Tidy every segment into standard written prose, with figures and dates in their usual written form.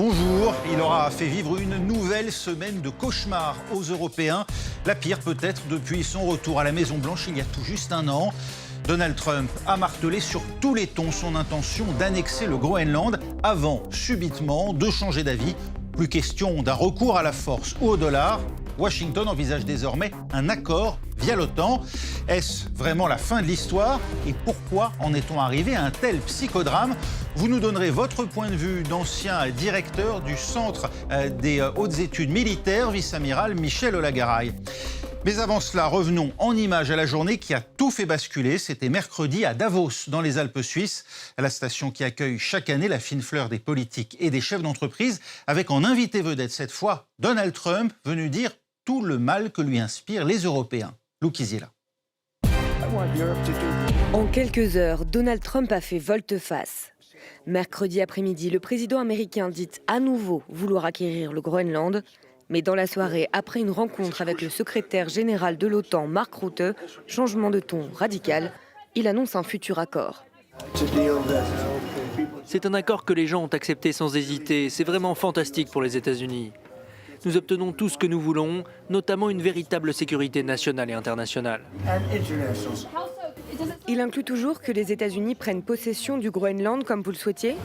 Bonjour, il aura fait vivre une nouvelle semaine de cauchemar aux Européens. La pire peut-être depuis son retour à la Maison-Blanche il y a tout juste un an. Donald Trump a martelé sur tous les tons son intention d'annexer le Groenland avant, subitement, de changer d'avis. Plus question d'un recours à la force ou au dollar. Washington envisage désormais un accord via l'OTAN. Est-ce vraiment la fin de l'histoire? Et pourquoi en est-on arrivé à un tel psychodrame? Vous nous donnerez votre point de vue d'ancien directeur du Centre des hautes études militaires, vice-amiral Michel Olagaray. Mais avant cela, revenons en images à la journée qui a tout fait basculer. C'était mercredi à Davos, dans les Alpes suisses, à la station qui accueille chaque année la fine fleur des politiques et des chefs d'entreprise, avec en invité vedette cette fois Donald Trump, venu dire tout le mal que lui inspirent les Européens. Lou Kizila. En quelques heures, Donald Trump a fait volte-face. Mercredi après-midi, le président américain dit à nouveau vouloir acquérir le Groenland. Mais dans la soirée, après une rencontre avec le secrétaire général de l'OTAN, Mark Rutte, changement de ton radical, il annonce un futur accord. C'est un accord que les gens ont accepté sans hésiter. C'est vraiment fantastique pour les États-Unis. Nous obtenons tout ce que nous voulons, notamment une véritable sécurité nationale et internationale. Il inclut toujours que les États-Unis prennent possession du Groenland comme vous le souhaitiez ?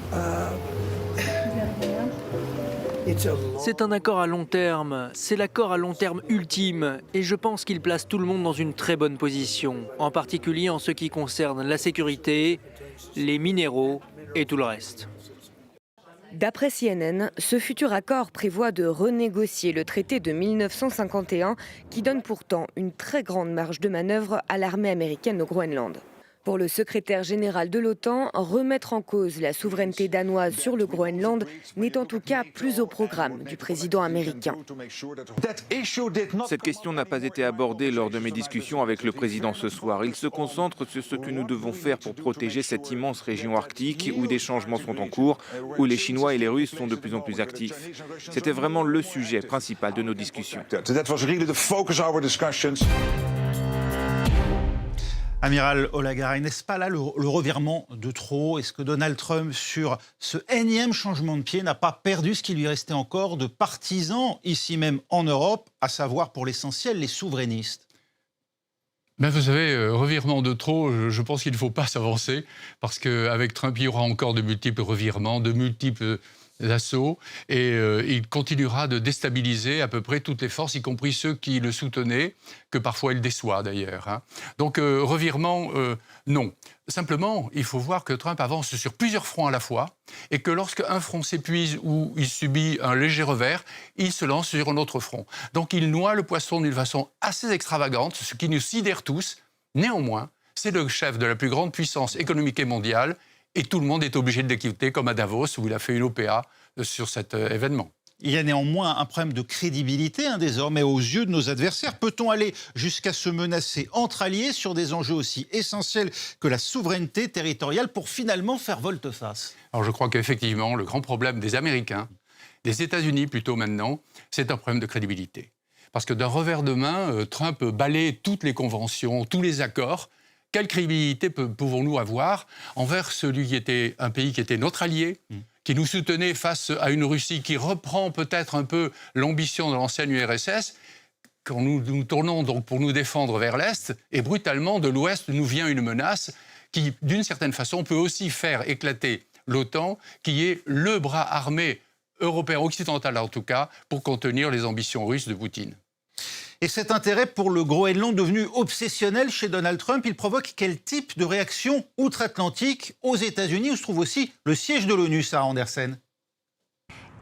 C'est un accord à long terme, c'est l'accord à long terme ultime et je pense qu'il place tout le monde dans une très bonne position, en particulier en ce qui concerne la sécurité, les minéraux et tout le reste. D'après CNN, ce futur accord prévoit de renégocier le traité de 1951 qui donne pourtant une très grande marge de manœuvre à l'armée américaine au Groenland. Pour le secrétaire général de l'OTAN, remettre en cause la souveraineté danoise sur le Groenland n'est en tout cas plus au programme du président américain. Cette question n'a pas été abordée lors de mes discussions avec le président ce soir. Il se concentre sur ce que nous devons faire pour protéger cette immense région arctique où des changements sont en cours, où les Chinois et les Russes sont de plus en plus actifs. C'était vraiment le sujet principal de nos discussions. Amiral Olagaray, n'est-ce pas là le revirement de trop? Est-ce que Donald Trump, sur ce énième changement de pied, n'a pas perdu ce qui lui restait encore de partisans, ici même en Europe, à savoir pour l'essentiel les souverainistes? Ben vous savez, revirement de trop, je pense qu'il ne faut pas s'avancer, parce qu'avec Trump, il y aura encore de multiples revirements, de multiples assauts, et il continuera de déstabiliser à peu près toutes les forces, y compris ceux qui le soutenaient, que parfois il déçoit d'ailleurs. Hein. Donc revirement, non. Simplement, il faut voir que Trump avance sur plusieurs fronts à la fois, et que lorsqu'un front s'épuise ou il subit un léger revers, il se lance sur un autre front. Donc il noie le poisson d'une façon assez extravagante, ce qui nous sidère tous. Néanmoins, c'est le chef de la plus grande puissance économique et mondiale, et tout le monde est obligé de l'écouter, comme à Davos, où il a fait une OPA sur cet événement. Il y a néanmoins un problème de crédibilité désormais aux yeux de nos adversaires. Peut-on aller jusqu'à se menacer entre alliés sur des enjeux aussi essentiels que la souveraineté territoriale pour finalement faire volte-face? Alors je crois qu'effectivement, le grand problème des Américains, des États-Unis plutôt maintenant, c'est un problème de crédibilité. Parce que d'un revers de main, Trump balaye toutes les conventions, tous les accords. Quelle crédibilité pouvons-nous avoir envers celui qui était un pays qui était notre allié, qui nous soutenait face à une Russie qui reprend peut-être un peu l'ambition de l'ancienne URSS, quand nous tournons donc pour nous défendre vers l'Est, et brutalement de l'Ouest nous vient une menace qui, d'une certaine façon, peut aussi faire éclater l'OTAN, qui est le bras armé européen, occidental en tout cas, pour contenir les ambitions russes de Poutine. Et cet intérêt pour le Groenland devenu obsessionnel chez Donald Trump, il provoque quel type de réaction outre-Atlantique aux États-Unis, où se trouve aussi le siège de l'ONU, Sarah Andersen?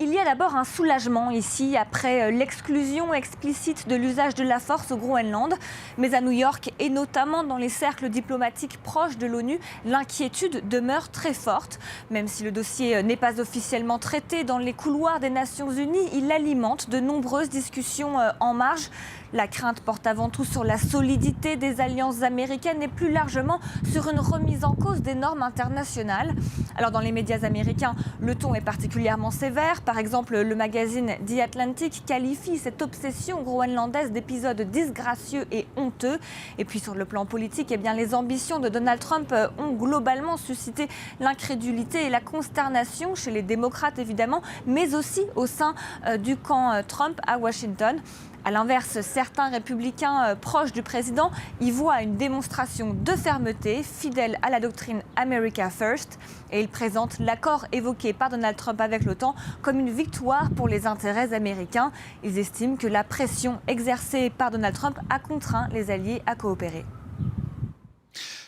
Il y a d'abord un soulagement ici après l'exclusion explicite de l'usage de la force au Groenland. Mais à New York et notamment dans les cercles diplomatiques proches de l'ONU, l'inquiétude demeure très forte. Même si le dossier n'est pas officiellement traité dans les couloirs des Nations Unies, il alimente de nombreuses discussions en marge. La crainte porte avant tout sur la solidité des alliances américaines et plus largement sur une remise en cause des normes internationales. Alors dans les médias américains, le ton est particulièrement sévère. Par exemple, le magazine The Atlantic qualifie cette obsession groenlandaise d'épisode disgracieux et honteux. Et puis sur le plan politique, eh bien, les ambitions de Donald Trump ont globalement suscité l'incrédulité et la consternation chez les démocrates évidemment, mais aussi au sein du camp Trump à Washington. À l'inverse, certains républicains proches du président y voient une démonstration de fermeté, fidèle à la doctrine America First. Et ils présentent l'accord évoqué par Donald Trump avec l'OTAN comme une victoire pour les intérêts américains. Ils estiment que la pression exercée par Donald Trump a contraint les alliés à coopérer.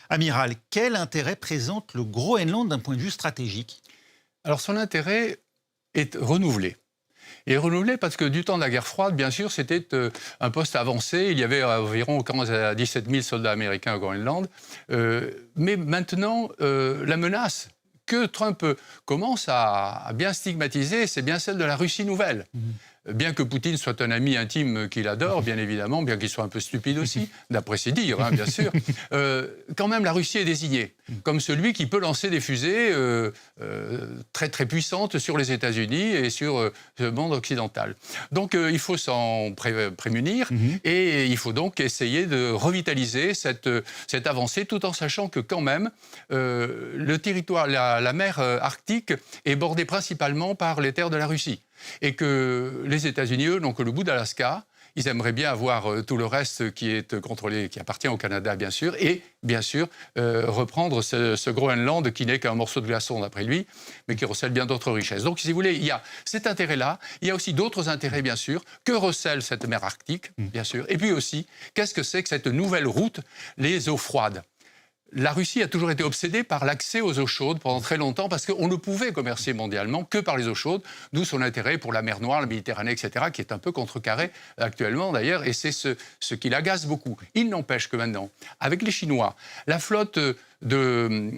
Amiral, quel intérêt présente le Groenland d'un point de vue stratégique? Alors son intérêt est renouvelé. Et renouvelé parce que du temps de la guerre froide, bien sûr, c'était un poste avancé. Il y avait environ 15 à 17 000 soldats américains au Groenland. Mais maintenant, la menace que Trump commence à bien stigmatiser, c'est bien celle de la Russie nouvelle. Bien que Poutine soit un ami intime qu'il adore, bien évidemment, bien qu'il soit un peu stupide aussi, d'après ses dires, hein, bien sûr, quand même la Russie est désignée comme celui qui peut lancer des fusées très très puissantes sur les États-Unis et sur le monde occidental. Donc il faut s'en prémunir et il faut donc essayer de revitaliser cette avancée tout en sachant que quand même le territoire, la mer Arctique est bordée principalement par les terres de la Russie. Et que les États-Unis, eux, n'ont que le bout d'Alaska. Ils aimeraient bien avoir tout le reste qui est contrôlé, qui appartient au Canada, bien sûr, et bien sûr reprendre ce Groenland qui n'est qu'un morceau de glaçon, d'après lui, mais qui recèle bien d'autres richesses. Donc, si vous voulez, il y a cet intérêt-là. Il y a aussi d'autres intérêts, bien sûr, que recèle cette mer Arctique, bien sûr. Et puis aussi, qu'est-ce que c'est que cette nouvelle route, les eaux froides? La Russie a toujours été obsédée par l'accès aux eaux chaudes pendant très longtemps parce qu'on ne pouvait commercer mondialement que par les eaux chaudes, d'où son intérêt pour la mer Noire, la Méditerranée, etc., qui est un peu contrecarré actuellement d'ailleurs, et c'est ce qui l'agace beaucoup. Il n'empêche que maintenant, avec les Chinois, la flotte de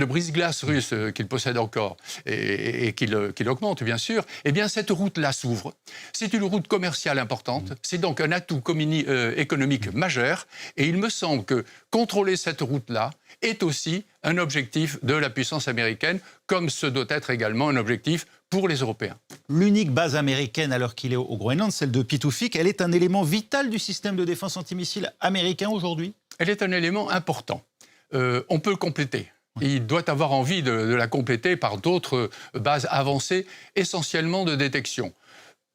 brise-glace russe qu'il possède encore et qu'il augmente, bien sûr, eh bien, cette route-là s'ouvre. C'est une route commerciale importante, c'est donc un atout économique majeur, et il me semble que contrôler cette route-là est aussi un objectif de la puissance américaine, comme ce doit être également un objectif pour les Européens. L'unique base américaine, alors qu'il est au Groenland, celle de Pituffik, elle est un élément vital du système de défense antimissile américain aujourd'hui? Elle est un élément important. On peut le compléter. Il doit avoir envie de la compléter par d'autres bases avancées, essentiellement de détection.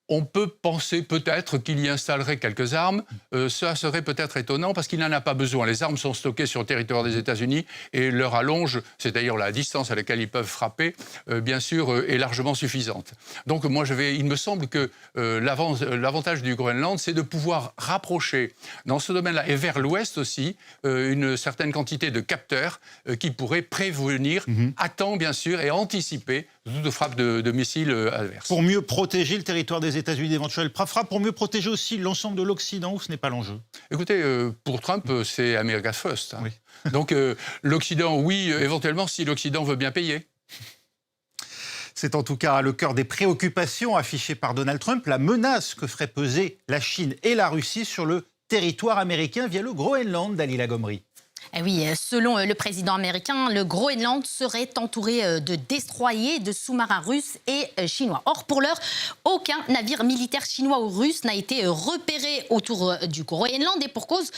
On peut penser peut-être qu'il y installerait quelques armes. Ça serait peut-être étonnant parce qu'il n'en a pas besoin. Les armes sont stockées sur le territoire des États-Unis et leur allonge, c'est-à-dire la distance à laquelle ils peuvent frapper, bien sûr, est largement suffisante. Donc moi, il me semble que l'avantage du Groenland, c'est de pouvoir rapprocher dans ce domaine-là et vers l'ouest aussi une certaine quantité de capteurs qui pourraient prévenir à temps, bien sûr, et anticiper toute frappe de missiles adverses. Pour mieux protéger le territoire des États-Unis d'éventuelles frappes, pour mieux protéger aussi l'ensemble de l'Occident, où ce n'est pas l'enjeu? Écoutez, pour Trump, c'est America First. Hein. Oui. Donc l'Occident, oui, éventuellement, si l'Occident veut bien payer. C'est en tout cas le cœur des préoccupations affichées par Donald Trump, la menace que ferait peser la Chine et la Russie sur le territoire américain via le Groenland, Dalila Gomri. Eh oui, selon le président américain, le Groenland serait entouré de destroyers, de sous-marins russes et chinois. Or, pour l'heure, aucun navire militaire chinois ou russe n'a été repéré autour du Groenland. Et pour cause,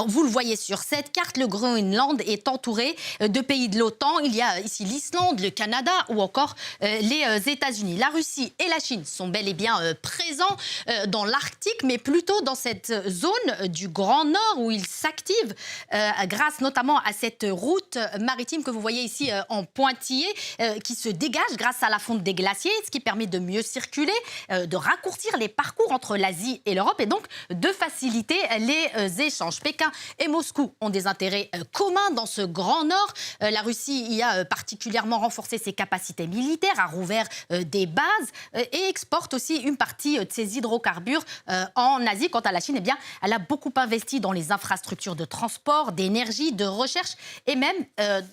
vous le voyez sur cette carte, le Groenland est entouré de pays de l'OTAN. Il y a ici l'Islande, le Canada ou encore les États-Unis. La Russie et la Chine sont bel et bien présents dans l'Arctique, mais plutôt dans cette zone du Grand Nord où ils s'activent grâce notamment à cette route maritime que vous voyez ici en pointillé qui se dégage grâce à la fonte des glaciers, ce qui permet de mieux circuler, de raccourcir les parcours entre l'Asie et l'Europe et donc de faciliter les échanges. Pékin et Moscou ont des intérêts communs dans ce Grand Nord. La Russie y a particulièrement renforcé ses capacités militaires, a rouvert des bases et exporte aussi une partie de ses hydrocarbures en Asie. Quant à la Chine, eh bien, elle a beaucoup investi dans les infrastructures de transport, d'énergie, de recherche et même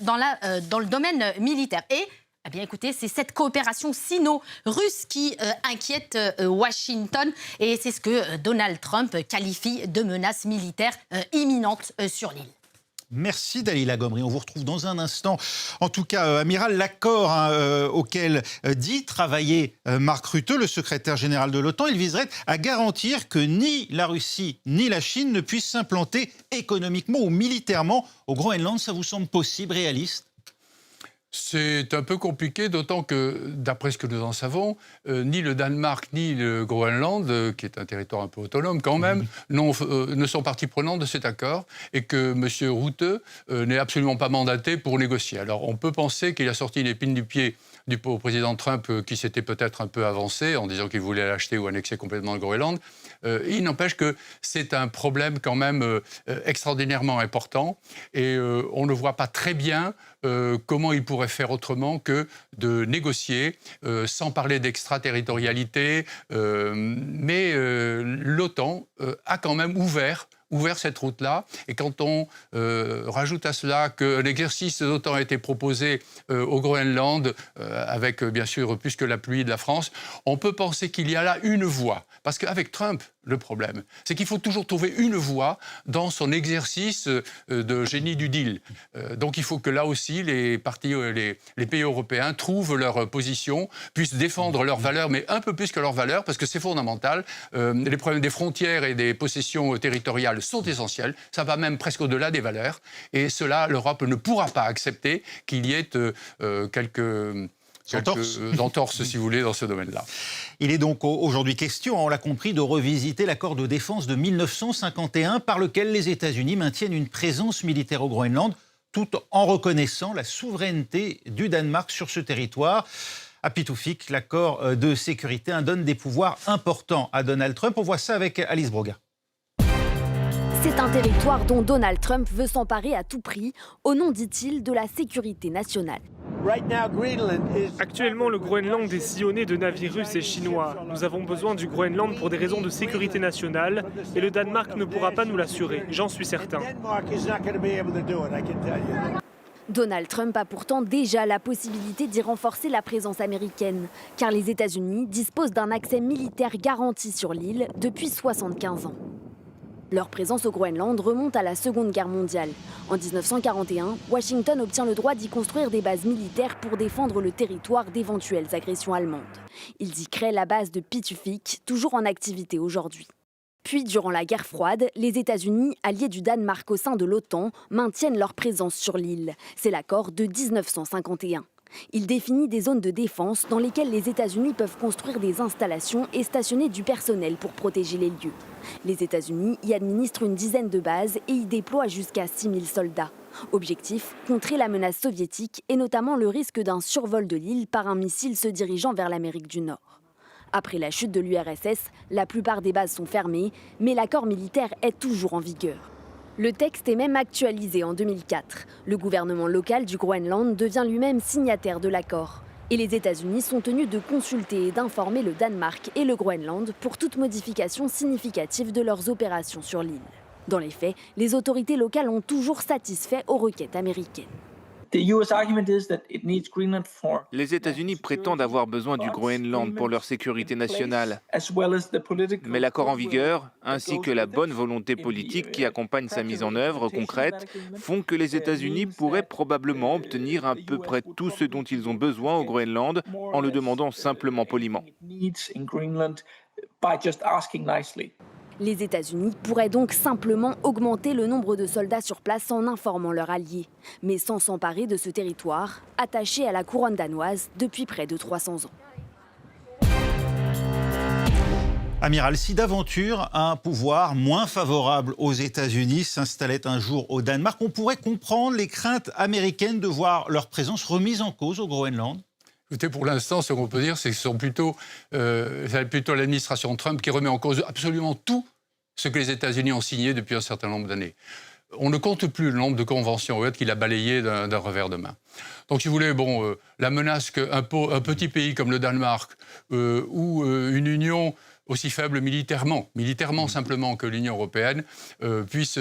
dans le domaine militaire. Et eh bien, écoutez, c'est cette coopération sino-russe qui inquiète Washington et c'est ce que Donald Trump qualifie de menace militaire imminente sur l'île. Merci Dalila Gomri. On vous retrouve dans un instant. En tout cas, amiral, l'accord auquel dit travailler Mark Rutte, le secrétaire général de l'OTAN, il viserait à garantir que ni la Russie ni la Chine ne puissent s'implanter économiquement ou militairement au Groenland. Ça vous semble possible, réaliste ? C'est un peu compliqué, d'autant que, d'après ce que nous en savons, ni le Danemark ni le Groenland, qui est un territoire un peu autonome quand même, ne sont partie prenante de cet accord et que M. Rutte n'est absolument pas mandaté pour négocier. Alors on peut penser qu'il a sorti une épine du pied au président Trump qui s'était peut-être un peu avancé en disant qu'il voulait l'acheter ou annexer complètement le Groenland. Il n'empêche que c'est un problème quand même extraordinairement important et on ne voit pas très bien comment il pourrait faire autrement que de négocier, sans parler d'extraterritorialité. Mais l'OTAN a quand même ouvert cette route-là. Et quand on rajoute à cela qu'un exercice de l'OTAN a été proposé au Groenland, avec bien sûr plus que l'appui de la France, on peut penser qu'il y a là une voie. Parce qu'avec Trump, le problème, c'est qu'il faut toujours trouver une voie dans son exercice de génie du deal. Donc il faut que là aussi, les pays européens trouvent leur position, puissent défendre leurs valeurs, mais un peu plus que leurs valeurs, parce que c'est fondamental. Les problèmes des frontières et des possessions territoriales sont essentiels. Ça va même presque au-delà des valeurs. Et cela, l'Europe ne pourra pas accepter qu'il y ait quelques entorses, si vous voulez, dans ce domaine-là. Il est donc aujourd'hui question, on l'a compris, de revisiter l'accord de défense de 1951 par lequel les États-Unis maintiennent une présence militaire au Groenland tout en reconnaissant la souveraineté du Danemark sur ce territoire. À Pitoufik, l'accord de sécurité donne des pouvoirs importants à Donald Trump. On voit ça avec Alice Broga. C'est un territoire dont Donald Trump veut s'emparer à tout prix, au nom, dit-il, de la sécurité nationale. Actuellement, le Groenland est sillonné de navires russes et chinois. Nous avons besoin du Groenland pour des raisons de sécurité nationale et le Danemark ne pourra pas nous l'assurer, j'en suis certain. Donald Trump a pourtant déjà la possibilité d'y renforcer la présence américaine, car les États-Unis disposent d'un accès militaire garanti sur l'île depuis 75 ans. Leur présence au Groenland remonte à la Seconde Guerre mondiale. En 1941, Washington obtient le droit d'y construire des bases militaires pour défendre le territoire d'éventuelles agressions allemandes. Ils y créent la base de Pituffik, toujours en activité aujourd'hui. Puis, durant la guerre froide, les États-Unis, alliés du Danemark au sein de l'OTAN, maintiennent leur présence sur l'île. C'est l'accord de 1951. Il définit des zones de défense dans lesquelles les États-Unis peuvent construire des installations et stationner du personnel pour protéger les lieux. Les États-Unis y administrent une dizaine de bases et y déploient jusqu'à 6000 soldats. Objectif, contrer la menace soviétique et notamment le risque d'un survol de l'île par un missile se dirigeant vers l'Amérique du Nord. Après la chute de l'URSS, la plupart des bases sont fermées, mais l'accord militaire est toujours en vigueur. Le texte est même actualisé en 2004. Le gouvernement local du Groenland devient lui-même signataire de l'accord. Et les États-Unis sont tenus de consulter et d'informer le Danemark et le Groenland pour toute modification significative de leurs opérations sur l'île. Dans les faits, les autorités locales ont toujours satisfait aux requêtes américaines. Les États-Unis prétendent avoir besoin du Groenland pour leur sécurité nationale. Mais l'accord en vigueur, ainsi que la bonne volonté politique qui accompagne sa mise en œuvre concrète, font que les États-Unis pourraient probablement obtenir à peu près tout ce dont ils ont besoin au Groenland en le demandant simplement poliment. Les États-Unis pourraient donc simplement augmenter le nombre de soldats sur place en informant leurs alliés, mais sans s'emparer de ce territoire, attaché à la couronne danoise depuis près de 300 ans. Amiral, si d'aventure un pouvoir moins favorable aux États-Unis s'installait un jour au Danemark, on pourrait comprendre les craintes américaines de voir leur présence remise en cause au Groenland. Écoutez, pour l'instant, ce qu'on peut dire, c'est que c'est plutôt l'administration Trump qui remet en cause absolument tout ce que les États-Unis ont signé depuis un certain nombre d'années. On ne compte plus le nombre de conventions qu'il a balayées d'un revers de main. Donc, si vous voulez, la menace qu'un petit pays comme le Danemark ou une union aussi faible militairement simplement que l'Union européenne, puisse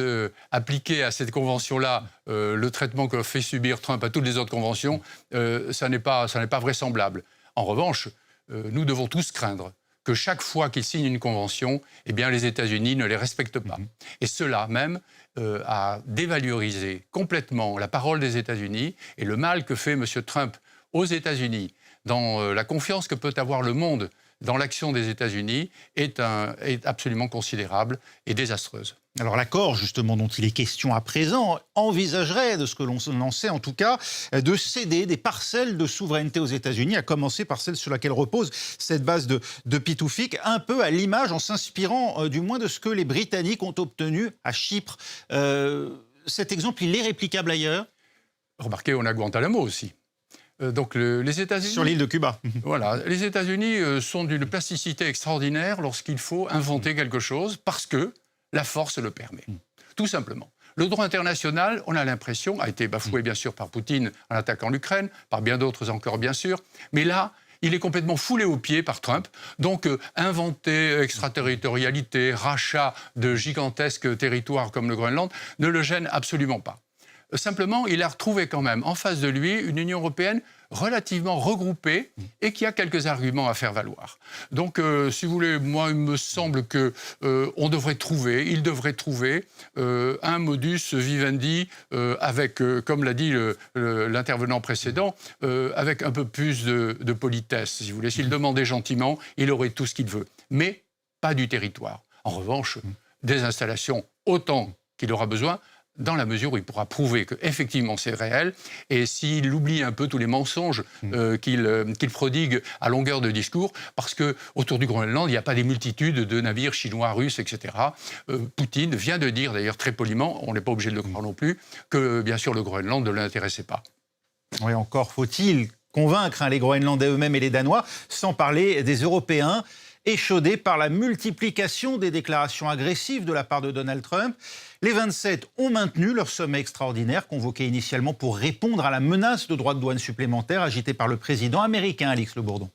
appliquer à cette convention-là le traitement que fait subir Trump à toutes les autres conventions, ça n'est pas vraisemblable. En revanche, nous devons tous craindre que chaque fois qu'ils signent une convention, eh bien, les États-Unis ne les respectent pas. Et cela même a dévalorisé complètement la parole des États-Unis et le mal que fait M. Trump aux États-Unis dans la confiance que peut avoir le monde dans l'action des États-Unis est absolument considérable et désastreuse. Alors l'accord, justement, dont il est question à présent, envisagerait, de ce que l'on en sait en tout cas, de céder des parcelles de souveraineté aux États-Unis, à commencer par celle sur laquelle repose cette base de Pitoufik, un peu à l'image, en s'inspirant du moins de ce que les Britanniques ont obtenu à Chypre. Cet exemple, il est réplicable ailleurs? Remarquez, on a Guantanamo aussi. Donc les États-Unis... Sur l'île de Cuba. Voilà, les États-Unis sont d'une plasticité extraordinaire lorsqu'il faut inventer quelque chose, parce que la force le permet, tout simplement. Le droit international, on a l'impression, a été bafoué bien sûr par Poutine en attaquant l'Ukraine, par bien d'autres encore bien sûr, mais là, il est complètement foulé aux pieds par Trump. Donc inventer extraterritorialité, rachat de gigantesques territoires comme le Groenland ne le gêne absolument pas. Simplement, il a retrouvé quand même en face de lui une Union européenne relativement regroupée et qui a quelques arguments à faire valoir. Donc, si vous voulez, moi, il me semble que il devrait trouver un modus vivendi avec, comme l'a dit l'intervenant précédent, avec un peu plus de politesse, si vous voulez. S'il demandait gentiment, il aurait tout ce qu'il veut, mais pas du territoire. En revanche, des installations autant qu'il aura besoin, dans la mesure où il pourra prouver qu'effectivement c'est réel, et s'il oublie un peu tous les mensonges qu'il prodigue à longueur de discours, parce qu'autour du Groenland, il n'y a pas des multitudes de navires chinois, russes, etc. Poutine vient de dire, d'ailleurs très poliment, on n'est pas obligé de le croire non plus, que bien sûr le Groenland ne l'intéressait pas. Oui, encore faut-il convaincre les Groenlandais eux-mêmes et les Danois, sans parler des Européens, échaudés par la multiplication des déclarations agressives de la part de Donald Trump. Les 27 ont maintenu leur sommet extraordinaire, convoqué initialement pour répondre à la menace de droits de douane supplémentaires agitée par le président américain Alix Le Bourdon.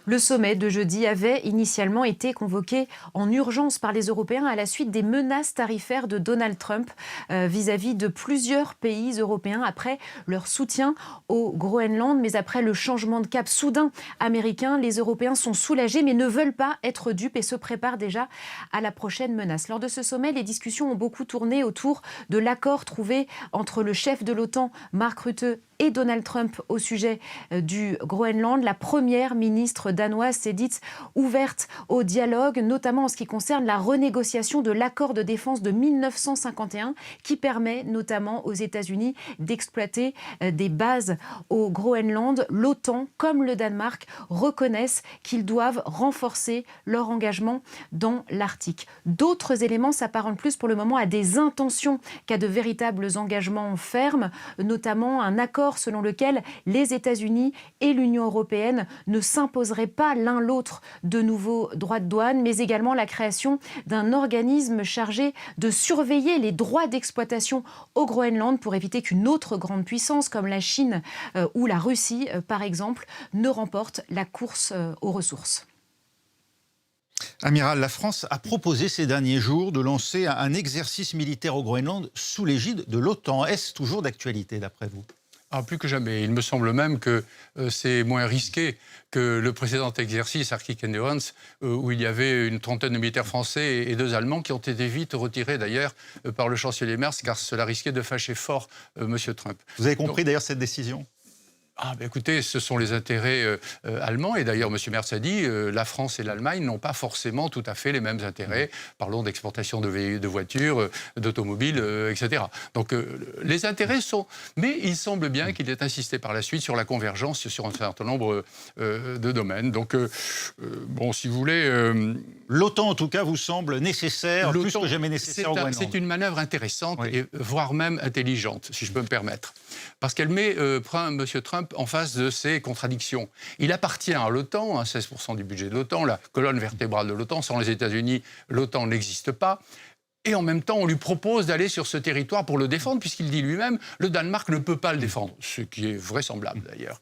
Le sommet de jeudi avait initialement été convoqué en urgence par les Européens à la suite des menaces tarifaires de Donald Trump vis-à-vis de plusieurs pays européens après leur soutien au Groenland. Mais après le changement de cap soudain américain, les Européens sont soulagés mais ne veulent pas être dupes et se préparent déjà à la prochaine menace. Lors de ce sommet, les discussions ont beaucoup tourné autour de l'accord trouvé entre le chef de l'OTAN, Mark Rutte, et Donald Trump au sujet du Groenland. La première ministre danoise s'est dite ouverte au dialogue, notamment en ce qui concerne la renégociation de l'accord de défense de 1951 qui permet notamment aux États-Unis d'exploiter des bases au Groenland. L'OTAN, comme le Danemark, reconnaissent qu'ils doivent renforcer leur engagement dans l'Arctique. D'autres éléments s'apparentent plus pour le moment à des intentions qu'à de véritables engagements fermes, notamment un accord selon lequel les États-Unis et l'Union européenne ne s'imposeraient pas l'un l'autre de nouveaux droits de douane, mais également la création d'un organisme chargé de surveiller les droits d'exploitation au Groenland pour éviter qu'une autre grande puissance comme la Chine ou la Russie, par exemple, ne remporte la course aux ressources. Amiral, la France a proposé ces derniers jours de lancer un exercice militaire au Groenland sous l'égide de l'OTAN. Est-ce toujours d'actualité d'après vous ? Ah, plus que jamais. Il me semble même que c'est moins risqué que le précédent exercice Arctic Endurance, où il y avait une trentaine de militaires français et 2 Allemands qui ont été vite retirés d'ailleurs par le chancelier Merz, car cela risquait de fâcher fort M. Trump. Vous avez compris d'ailleurs cette décision ? Écoutez, ce sont les intérêts allemands. Et d'ailleurs, M. Merz a dit la France et l'Allemagne n'ont pas forcément tout à fait les mêmes intérêts. Parlons d'exportation de voitures, d'automobiles, etc. Donc, les intérêts sont... Mais il semble bien qu'il ait insisté par la suite sur la convergence sur un certain nombre de domaines. Donc, bon, si vous voulez... L'OTAN, en tout cas, vous semble nécessaire, plus que jamais nécessaire au Groenland. C'est une manœuvre intéressante, oui, et voire même intelligente, si je peux me permettre. Parce qu'elle met M. Trump en face de ses contradictions. Il appartient à l'OTAN, 16% du budget de l'OTAN, la colonne vertébrale de l'OTAN. Sans les États-Unis, l'OTAN n'existe pas. Et en même temps, on lui propose d'aller sur ce territoire pour le défendre, puisqu'il dit lui-même le Danemark ne peut pas le défendre. Ce qui est vraisemblable, d'ailleurs.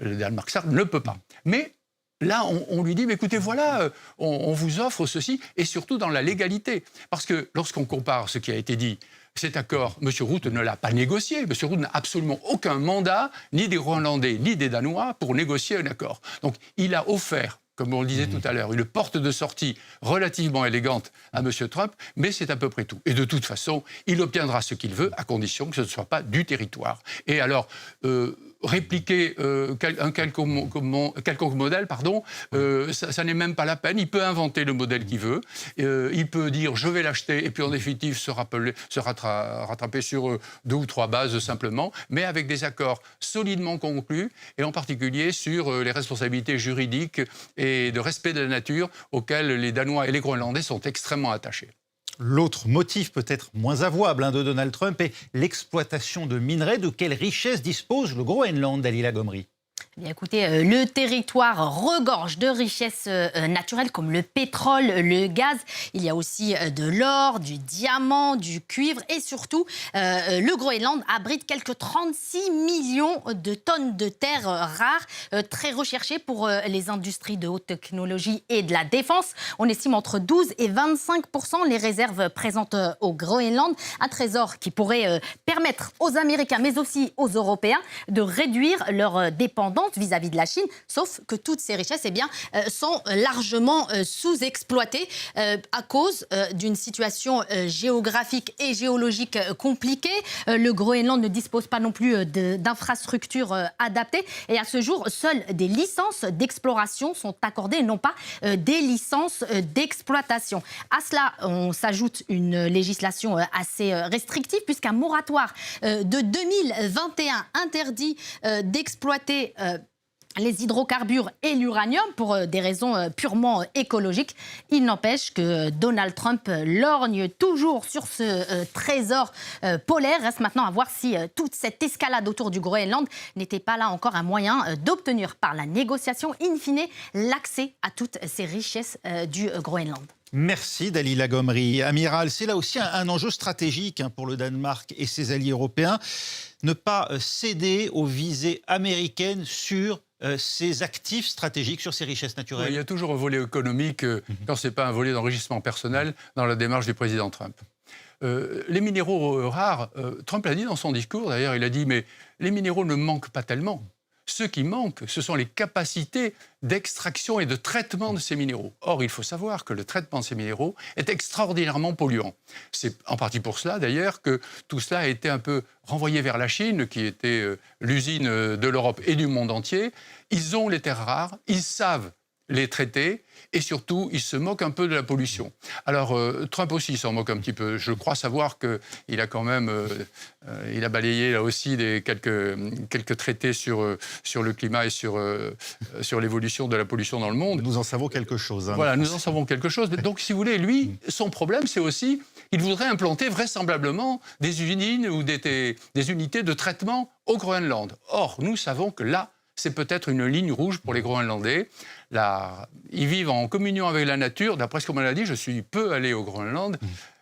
Le Danemark, ça ne peut pas. Mais là, on lui dit, mais écoutez, voilà, on vous offre ceci, et surtout dans la légalité. Parce que lorsqu'on compare ce qui a été dit cet accord, M. Rutte ne l'a pas négocié. M. Rutte n'a absolument aucun mandat, ni des Groenlandais, ni des Danois, pour négocier un accord. Donc, il a offert, comme on le disait tout à l'heure, une porte de sortie relativement élégante à M. Trump, mais c'est à peu près tout. Et de toute façon, il obtiendra ce qu'il veut, à condition que ce ne soit pas du territoire. Et alors, répliquer un quelconque modèle, ça n'est même pas la peine. Il peut inventer le modèle qu'il veut. Il peut dire « je vais l'acheter » et puis en définitive se rattraper sur 2 ou 3 bases simplement, mais avec des accords solidement conclus et en particulier sur les responsabilités juridiques et de respect de la nature auxquelles les Danois et les Groenlandais sont extrêmement attachés. L'autre motif peut-être moins avouable de Donald Trump est l'exploitation de minerais. De quelle richesse dispose le Groenland, Dalila Gomri? Bien, écoutez, le territoire regorge de richesses naturelles comme le pétrole, le gaz. Il y a aussi de l'or, du diamant, du cuivre et surtout, le Groenland abrite quelques 36 millions de tonnes de terres rares, très recherchées pour les industries de haute technologie et de la défense. On estime entre 12 et 25% les réserves présentes au Groenland. Un trésor qui pourrait permettre aux Américains, mais aussi aux Européens, de réduire leur dépendance vis-à-vis de la Chine, sauf que toutes ces richesses sont largement sous-exploitées à cause d'une situation géographique et géologique compliquée. Le Groenland ne dispose pas non plus d'infrastructures adaptées et à ce jour, seules des licences d'exploration sont accordées et non pas des licences d'exploitation. À cela, on s'ajoute une législation assez restrictive puisqu'un moratoire de 2021 interdit d'exploiter les hydrocarbures et l'uranium pour des raisons purement écologiques. Il n'empêche que Donald Trump lorgne toujours sur ce trésor polaire. Reste maintenant à voir si toute cette escalade autour du Groenland n'était pas là encore un moyen d'obtenir par la négociation, in fine, l'accès à toutes ces richesses du Groenland. Merci Dalila Gomri. Amiral, c'est là aussi un enjeu stratégique pour le Danemark et ses alliés européens. Ne pas céder aux visées américaines sur ces actifs stratégiques, sur ces richesses naturelles. Oui, il y a toujours un volet économique quand ce n'est pas un volet d'enrichissement personnel dans la démarche du président Trump. Les minéraux rares, Trump l'a dit dans son discours, d'ailleurs, il a dit « mais les minéraux ne manquent pas tellement ». Ce qui manque, ce sont les capacités d'extraction et de traitement de ces minéraux. Or, il faut savoir que le traitement de ces minéraux est extraordinairement polluant. C'est en partie pour cela, d'ailleurs, que tout cela a été un peu renvoyé vers la Chine, qui était l'usine de l'Europe et du monde entier. Ils ont les terres rares, ils savent les traiter et surtout, ils se moquent un peu de la pollution. Alors, Trump aussi s'en moque un petit peu. Je crois savoir qu'il a quand même il a balayé là aussi quelques traités sur le climat et sur l'évolution de la pollution dans le monde. Nous en savons quelque chose. Voilà, nous en savons quelque chose. Donc, si vous voulez, lui, son problème, c'est aussi qu'il voudrait implanter vraisemblablement des usines ou des unités de traitement au Groenland. Or, nous savons que là, c'est peut-être une ligne rouge pour les Groenlandais. Ils vivent en communion avec la nature. D'après ce qu'on m'a dit, je suis peu allé au Groenland.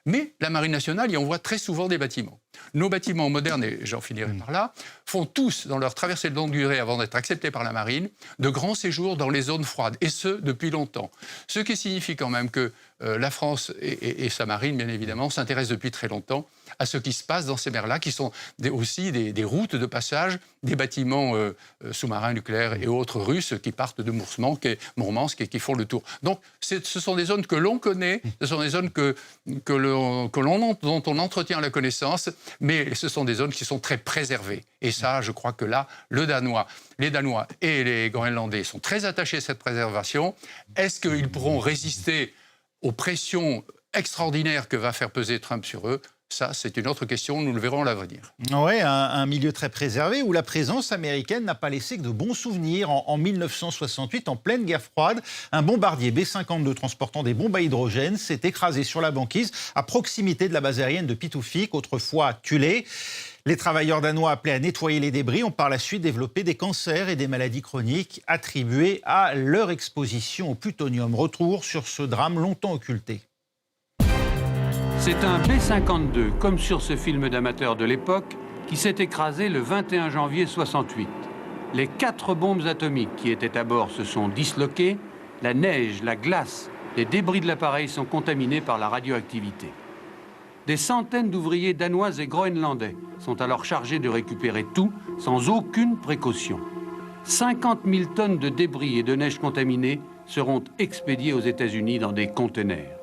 Mais la Marine nationale y envoie très souvent des bâtiments. Nos bâtiments modernes, et j'en finirai par là, font tous, dans leur traversée de longue durée avant d'être acceptés par la Marine, de grands séjours dans les zones froides, et ce, depuis longtemps. Ce qui signifie quand même que la France et sa Marine, bien évidemment, s'intéressent depuis très longtemps à ce qui se passe dans ces mers-là, qui sont aussi des routes de passage des bâtiments sous-marins nucléaires et autres russes qui partent de Mourmansk et qui font le tour. Donc, ce sont des zones que l'on connaît, ce sont des zones dont on entretient la connaissance, mais ce sont des zones qui sont très préservées. Et ça, je crois que là, les Danois et les Groenlandais sont très attachés à cette préservation. Est-ce qu'ils pourront résister aux pressions extraordinaires que va faire peser Trump sur eux? Ça, c'est une autre question, nous le verrons à l'avenir. Oui, un milieu très préservé où la présence américaine n'a pas laissé que de bons souvenirs. En 1968, en pleine guerre froide, un bombardier B-52 transportant des bombes à hydrogène s'est écrasé sur la banquise à proximité de la base aérienne de Pituffik, autrefois Thulé. Les travailleurs danois appelés à nettoyer les débris ont par la suite développé des cancers et des maladies chroniques attribuées à leur exposition au plutonium. Retour sur ce drame longtemps occulté. C'est un B-52, comme sur ce film d'amateur de l'époque, qui s'est écrasé le 21 janvier 68. Les 4 bombes atomiques qui étaient à bord se sont disloquées, la neige, la glace, les débris de l'appareil sont contaminés par la radioactivité. Des centaines d'ouvriers danois et groenlandais sont alors chargés de récupérer tout sans aucune précaution. 50 000 tonnes de débris et de neige contaminée seront expédiées aux États-Unis dans des conteneurs.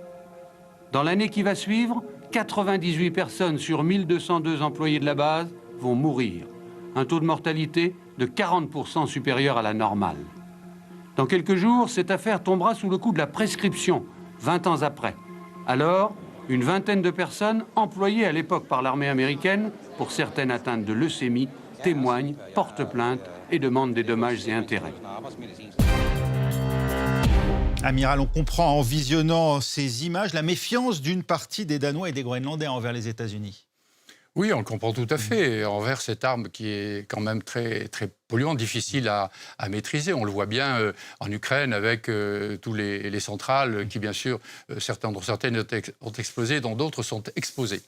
Dans l'année qui va suivre, 98 personnes sur 1202 employés de la base vont mourir. Un taux de mortalité de 40% supérieur à la normale. Dans quelques jours, cette affaire tombera sous le coup de la prescription, 20 ans après. Alors, une vingtaine de personnes, employées à l'époque par l'armée américaine, pour certaines atteintes de leucémie, témoignent, portent plainte et demandent des dommages et intérêts. Amiral, on comprend en visionnant ces images la méfiance d'une partie des Danois et des Groenlandais envers les États-Unis. Oui, on le comprend tout à fait, envers cette arme qui est quand même très, très polluante, difficile à maîtriser. On le voit bien en Ukraine avec tous les centrales qui, bien sûr, certaines ont explosé, dont d'autres sont exposées.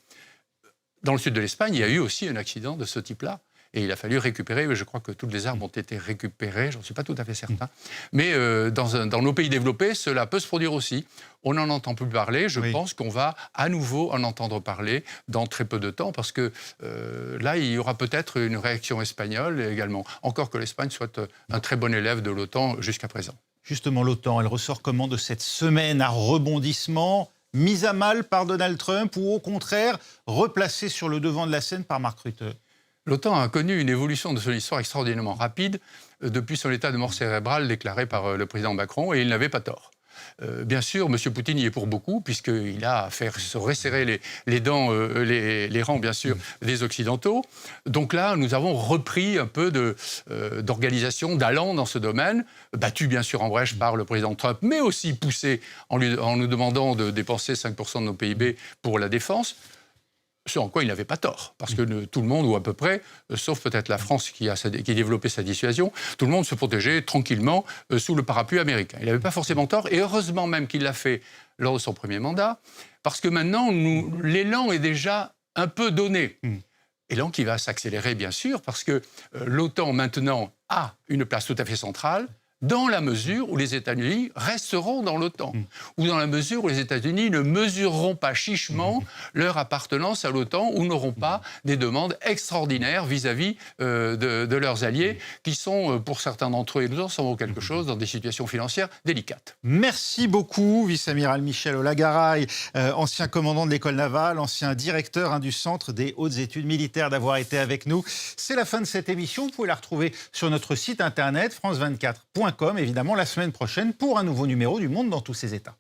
Dans le sud de l'Espagne, il y a eu aussi un accident de ce type-là. Et il a fallu récupérer, je crois que toutes les armes ont été récupérées, j'en suis pas tout à fait certain. Mais dans nos pays développés, cela peut se produire aussi. On n'en entend plus parler, je pense qu'on va à nouveau en entendre parler dans très peu de temps, parce que là, il y aura peut-être une réaction espagnole également. Encore que l'Espagne soit un très bon élève de l'OTAN jusqu'à présent. Justement, l'OTAN, elle ressort comment de cette semaine à rebondissement, mise à mal par Donald Trump, ou au contraire, replacée sur le devant de la scène par Mark Rutte? L'OTAN a connu une évolution de son histoire extraordinairement rapide depuis son état de mort cérébrale déclaré par le président Macron, et il n'avait pas tort. Bien sûr, M. Poutine y est pour beaucoup, puisqu'il a fait se resserrer les dents, les rangs, bien sûr, des Occidentaux. Donc là, nous avons repris un peu d'organisation, d'allant dans ce domaine, battu bien sûr en brèche par le président Trump, mais aussi poussé en nous demandant de dépenser 5% de nos PIB pour la défense. Ce en quoi il n'avait pas tort, parce que tout le monde, ou à peu près, sauf peut-être la France qui a développé sa dissuasion, tout le monde se protégeait tranquillement sous le parapluie américain. Il n'avait pas forcément tort, et heureusement même qu'il l'a fait lors de son premier mandat, parce que maintenant, l'élan est déjà un peu donné. Élan qui va s'accélérer, bien sûr, parce que l'OTAN, maintenant, a une place tout à fait centrale, dans la mesure où les États-Unis resteront dans l'OTAN, ou dans la mesure où les États-Unis ne mesureront pas chichement leur appartenance à l'OTAN, ou n'auront pas des demandes extraordinaires vis-à-vis de leurs alliés, qui sont, pour certains d'entre eux, et nous en savons quelque chose, dans des situations financières délicates. Merci beaucoup, vice-amiral Michel Olagaray, ancien commandant de l'école navale, ancien directeur du Centre des hautes études militaires, d'avoir été avec nous. C'est la fin de cette émission. Vous pouvez la retrouver sur notre site internet, france24.com, évidemment, la semaine prochaine, pour un nouveau numéro du Monde dans tous ses états.